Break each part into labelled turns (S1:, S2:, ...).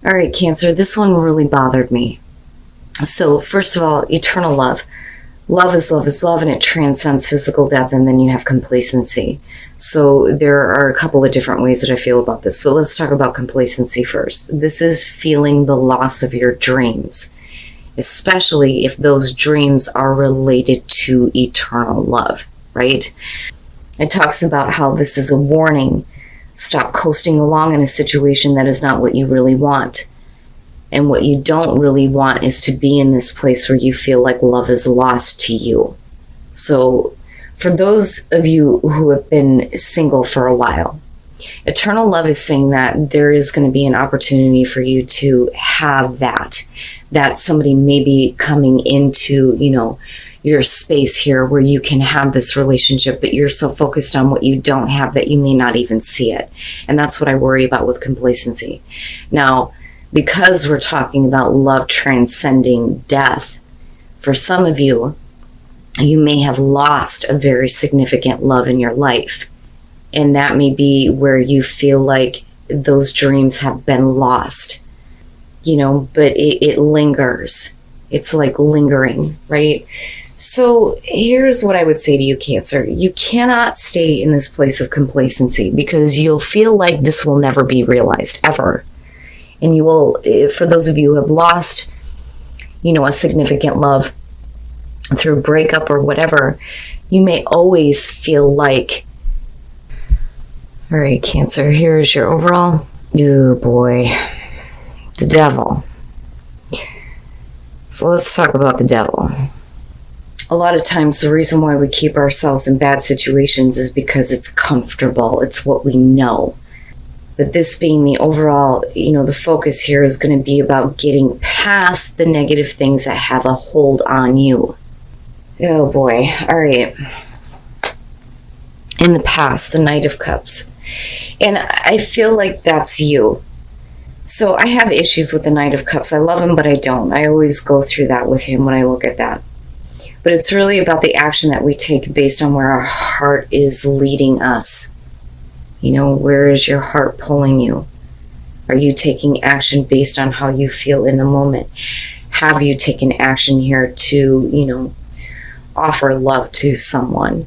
S1: All right, Cancer, this one really bothered me. So first of all, eternal love. Love is love is love, and it transcends physical death, and then you have complacency. So there are a couple of different ways that I feel about this. So let's talk about complacency first. This is feeling the loss of your dreams, especially if those dreams are related to eternal love, right? It talks about how this is a warning. Stop coasting along in a situation that is not what you really want. And what you don't really want is to be in this place where you feel like love is lost to you. So for those of you who have been single for a while, eternal love is saying that there is going to be an opportunity for you to have that somebody may be coming into, your space here where you can have this relationship, but you're so focused on what you don't have that you may not even see it. And that's what I worry about with complacency. Now, because we're talking about love transcending death, for some of you, you may have lost a very significant love in your life. And that may be where you feel like those dreams have been lost, but it lingers. It's like lingering, right? So here's what I would say to you, Cancer. You cannot stay in this place of complacency because you'll feel like this will never be realized, ever. And you will, for those of you who have lost, a significant love through breakup or whatever, you may always feel like, all right, Cancer, here's your overall. Oh boy, the devil. So let's talk about the devil. A lot of times the reason why we keep ourselves in bad situations is because it's comfortable. It's what we know. But this being the overall, the focus here is going to be about getting past the negative things that have a hold on you. Oh boy. All right. In the past, the Knight of Cups. And I feel like that's you. So I have issues with the Knight of Cups. I love him, but I don't. I always go through that with him when I look at that. But it's really about the action that we take based on where our heart is leading us. Where is your heart pulling you? Are you taking action based on how you feel in the moment? Have you taken action here to, offer love to someone?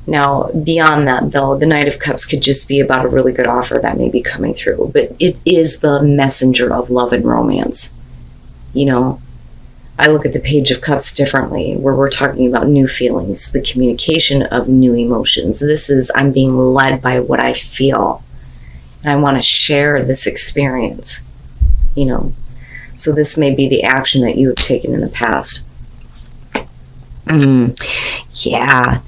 S1: Now, beyond that, though, the Knight of Cups could just be about a really good offer that may be coming through. But it is the messenger of love and romance. I look at the Page of Cups differently, where we're talking about new feelings, the communication of new emotions. This is, I'm being led by what I feel, and I want to share this experience, So this may be the action that you have taken in the past. Yeah,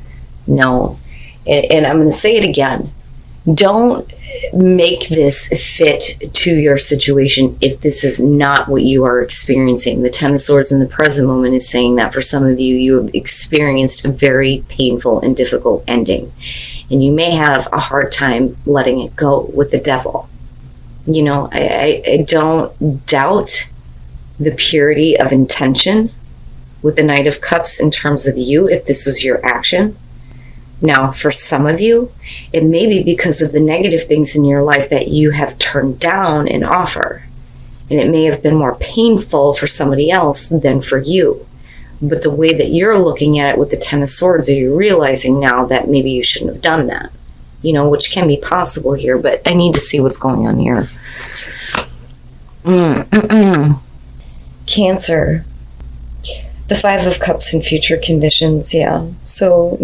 S1: no. And I'm going to say it again. Don't make this fit to your situation if this is not what you are experiencing. The Ten of Swords in the present moment is saying that for some of you, you have experienced a very painful and difficult ending. And you may have a hard time letting it go with the devil. I don't doubt the purity of intention with the Knight of Cups in terms of you, if this was your action. Now, for some of you, it may be because of the negative things in your life that you have turned down an offer. And it may have been more painful for somebody else than for you. But the way that you're looking at it with the Ten of Swords, are you realizing now that maybe you shouldn't have done that? Which can be possible here, but I need to see what's going on here. Cancer. The Five of Cups in future conditions, yeah. So,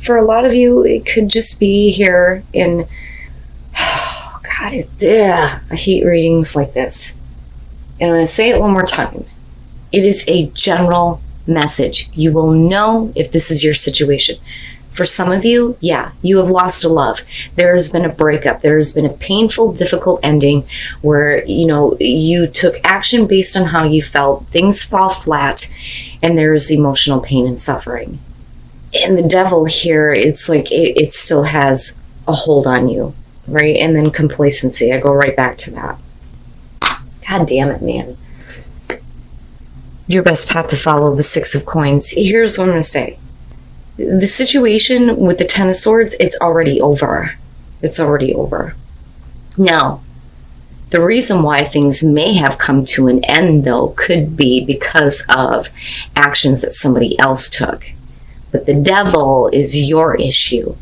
S1: for a lot of you, it could just be here in, God, I hate readings like this. And I'm going to say it one more time. It is a general message. You will know if this is your situation. For some of you, yeah, you have lost a love. There has been a breakup. There has been a painful, difficult ending where, you took action based on how you felt. Things fall flat and there is emotional pain and suffering. And the devil here, it's like it still has a hold on you, right? And then complacency. I go right back to that. God damn it, man. Your best path to follow, the Six of Coins. Here's what I'm going to say. The situation with the Ten of Swords, it's already over. It's already over. Now, The reason why things may have come to an end, though, could be because of actions that somebody else took. But the devil is your issue.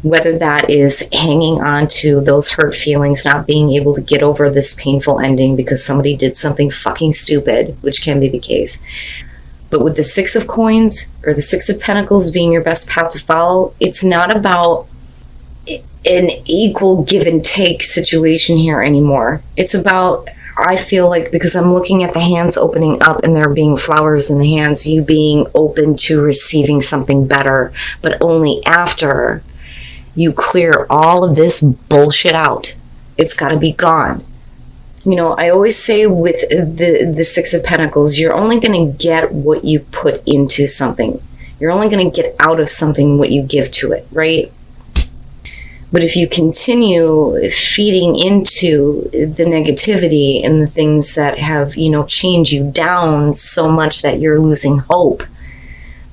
S1: Whether that is hanging on to those hurt feelings, not being able to get over this painful ending because somebody did something fucking stupid, which can be the case. But with the Six of Coins or the Six of Pentacles being your best path to follow, it's not about an equal give and take situation here anymore. It's about, I feel like, because I'm looking at the hands opening up and there being flowers in the hands, you being open to receiving something better, but only after you clear all of this bullshit out. It's got to be gone. You know, I always say with the Six of Pentacles, you're only going to get what you put into something. You're only going to get out of something what you give to it, right? But if you continue feeding into the negativity and the things that have, you know, chained you down so much that you're losing hope,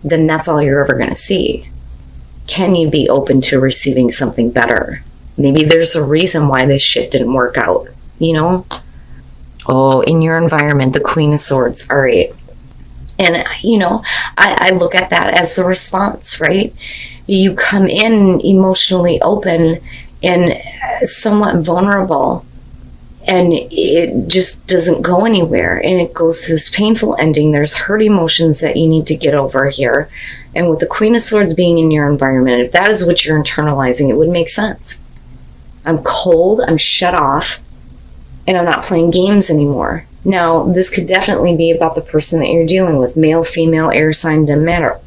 S1: then that's all you're ever going to see. Can you be open to receiving something better? Maybe there's a reason why this shit didn't work out, you know? Oh, in your environment, the Queen of Swords. All right. And, you know, I look at that as the response, right? You come in emotionally open and somewhat vulnerable, and it just doesn't go anywhere. And it goes to this painful ending. There's hurt emotions that you need to get over here. And with the Queen of Swords being in your environment, if that is what you're internalizing, it would make sense. I'm cold, I'm shut off, and I'm not playing games anymore. Now, this could definitely be about the person that you're dealing with. Male, female, air sign, doesn't matter.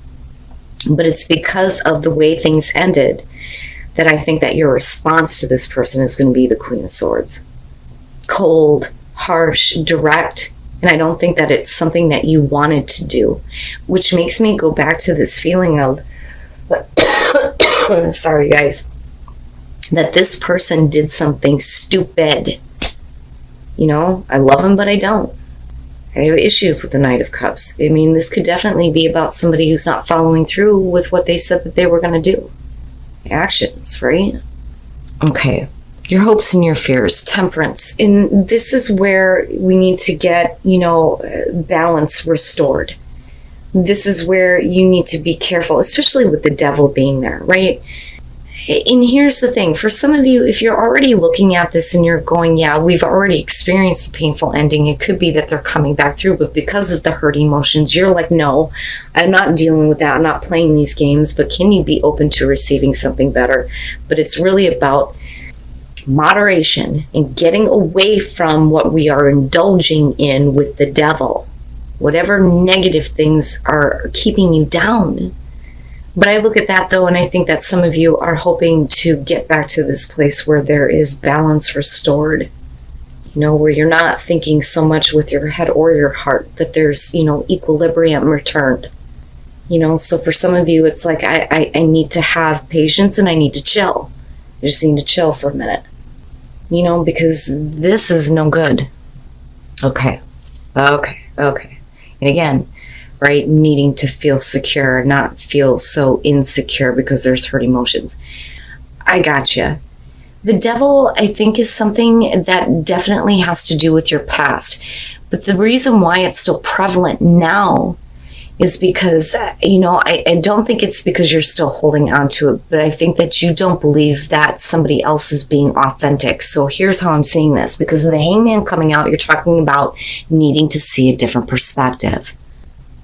S1: But it's because of the way things ended that I think that your response to this person is going to be the Queen of Swords. Cold, harsh, direct, and I don't think that it's something that you wanted to do, which makes me go back to this feeling of, sorry guys, that this person did something stupid. You know, I love him, but I don't. I have issues with the Knight of Cups. I mean, this could definitely be about somebody who's not following through with what they said that they were going to do. Actions, right? Okay. Your hopes and your fears, Temperance. And this is where we need to get, you know, balance restored. This is where you need to be careful, especially with the devil being there, right? And here's the thing, for some of you, if you're already looking at this and you're going, yeah, we've already experienced a painful ending, it could be that they're coming back through, but because of the hurt emotions, you're like, no, I'm not dealing with that, I'm not playing these games, but can you be open to receiving something better? But it's really about moderation and getting away from what we are indulging in with the devil, whatever negative things are keeping you down. But I look at that, though, and I think that some of you are hoping to get back to this place where there is balance restored, you know, where you're not thinking so much with your head or your heart, that there's, you know, equilibrium returned. You know, so for some of you, it's like, I need to have patience and I need to chill. I just need to chill for a minute, you know, because this is no good. Okay. And again, right? Needing to feel secure, not feel so insecure because there's hurt emotions. I gotcha. The devil, I think, is something that definitely has to do with your past. But the reason why it's still prevalent now is because, you know, I don't think it's because you're still holding on to it, but I think that you don't believe that somebody else is being authentic. So here's how I'm seeing this. Because of the Hangman coming out, you're talking about needing to see a different perspective.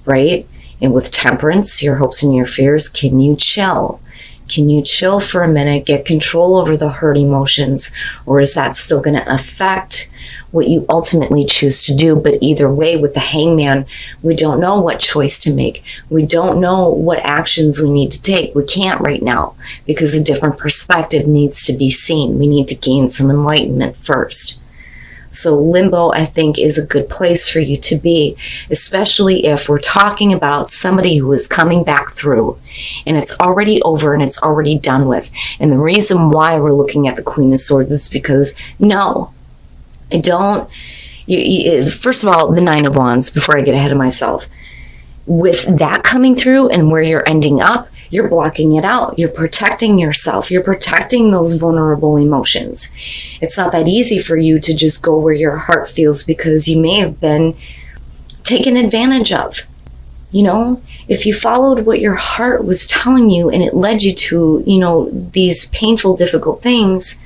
S1: Right? And with Temperance, your hopes and your fears, can you chill? Can you chill for a minute, get control over the hurt emotions? Or is that still going to affect what you ultimately choose to do? But either way, with the Hangman, we don't know what choice to make. We don't know what actions we need to take. We can't right now because a different perspective needs to be seen. We need to gain some enlightenment first. So limbo, I think, is a good place for you to be, especially if we're talking about somebody who is coming back through and it's already over and it's already done with. And the reason why we're looking at the Queen of Swords is because, no, I don't. First of all, the Nine of Wands, before I get ahead of myself, with that coming through and where you're ending up, You're blocking it out. You're protecting yourself. You're protecting those vulnerable emotions. It's not that easy for you to just go where your heart feels because you may have been taken advantage of. You know, if you followed what your heart was telling you and it led you to, you know, these painful, difficult things,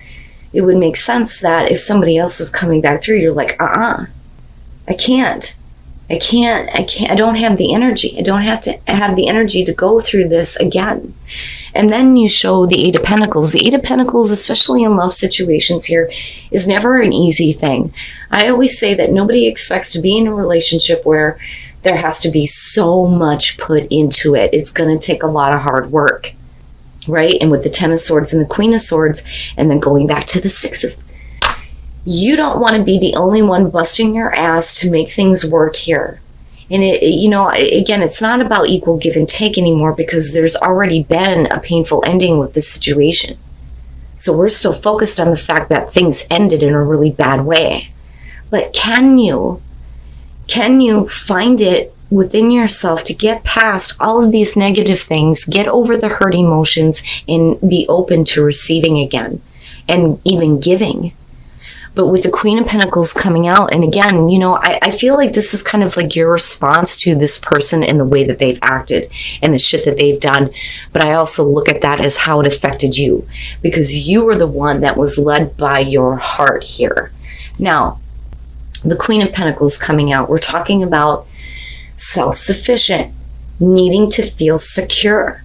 S1: it would make sense that if somebody else is coming back through, you're like, I can't. I don't have the energy. I don't have to have the energy to go through this again. And then you show the Eight of Pentacles. The Eight of Pentacles, especially in love situations here, is never an easy thing. I always say that nobody expects to be in a relationship where there has to be so much put into it. It's going to take a lot of hard work, right? And with the Ten of Swords and the Queen of Swords, and then going back to the Six of, you don't want to be the only one busting your ass to make things work here. And you know, again, it's not about equal give and take anymore because there's already been a painful ending with this situation. So we're still focused on the fact that things ended in a really bad way. But can you find it within yourself to get past all of these negative things, get over the hurt emotions, and be open to receiving again and even giving? But with the Queen of Pentacles coming out, and again, you know, I feel like this is kind of like your response to this person and the way that they've acted and the shit that they've done. But I also look at that as how it affected you because you were the one that was led by your heart here. Now, the Queen of Pentacles coming out, we're talking about self-sufficient, needing to feel secure,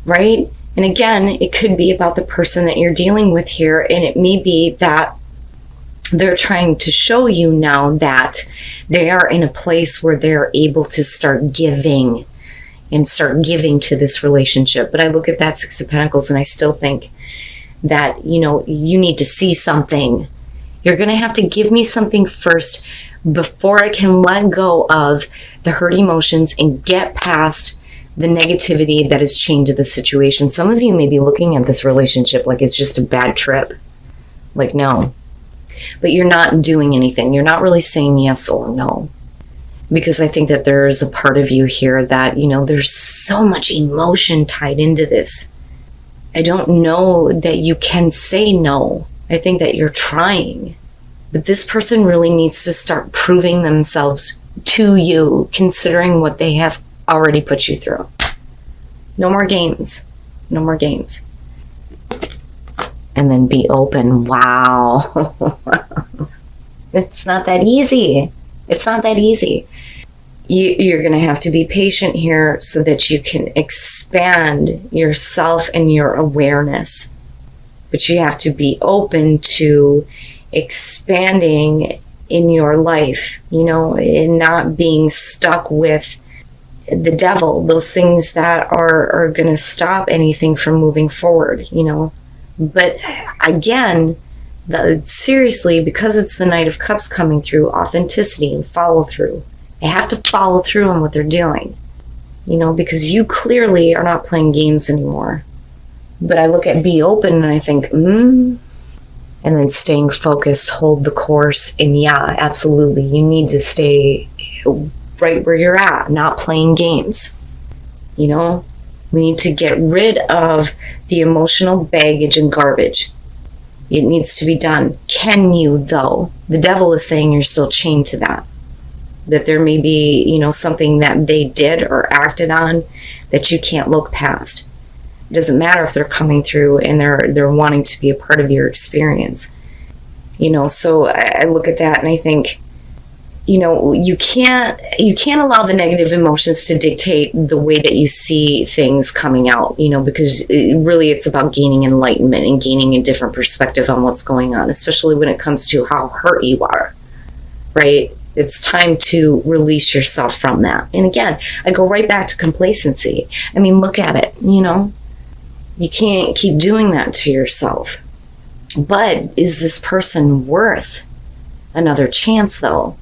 S1: right? And again, it could be about the person that you're dealing with here, and it may be that they're trying to show you now that they are in a place where they're able to start giving to this relationship. But I look at that Six of Pentacles and I still think that, you know, you need to see something. You're going to have to give me something first before I can let go of the hurt emotions and get past the negativity that is chained to the situation. Some of you may be looking at this relationship like it's just a bad trip. Like, no. But you're not doing anything. You're not really saying yes or no. Because I think that there is a part of you here that, you know, there's so much emotion tied into this. I don't know that you can say no. I think that you're trying. But this person really needs to start proving themselves to you, considering what they have already put you through. No more games. No more games. And then be open. Wow. It's not that easy. It's not that easy. You're going to have to be patient here so that you can expand yourself and your awareness. But you have to be open to expanding in your life, you know, and not being stuck with the devil, those things that are going to stop anything from moving forward, you know. But again, seriously, because it's the Knight of Cups coming through, authenticity and follow through. They have to follow through on what they're doing, you know, because you clearly are not playing games anymore. But I look at be open and I think, and then staying focused, hold the course. And yeah, absolutely, you need to stay right where you're at, not playing games, you know. We need to get rid of the emotional baggage and garbage. It needs to be done. Can you, though? The devil is saying you're still chained to that. That there may be, you know, something that they did or acted on that you can't look past. It doesn't matter if they're coming through and they're wanting to be a part of your experience. You know, so I look at that and I think, you know, you can't allow the negative emotions to dictate the way that you see things coming out, you know, because really it's about gaining enlightenment and gaining a different perspective on what's going on, especially when it comes to how hurt you are, right? It's time to release yourself from that. And again, I go right back to complacency. I mean, look at it, you know, you can't keep doing that to yourself. But is this person worth another chance, though?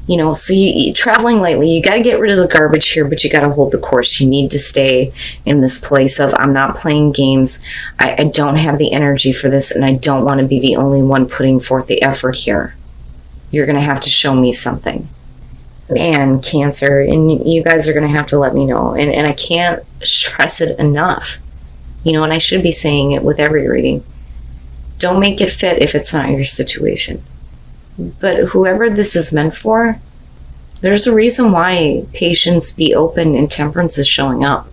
S1: You know, so you traveling lightly, you got to get rid of the garbage here, but you got to hold the course. You need to stay in this place of, I'm not playing games. I don't have the energy for this, and I don't want to be the only one putting forth the effort here. You're going to have to show me something. and Cancer, and you guys are going to have to let me know. And I can't stress it enough. You know, and I should be saying it with every reading. Don't make it fit if it's not your situation. But whoever this is meant for, there's a reason why Patience, Be Open, and Temperance is showing up.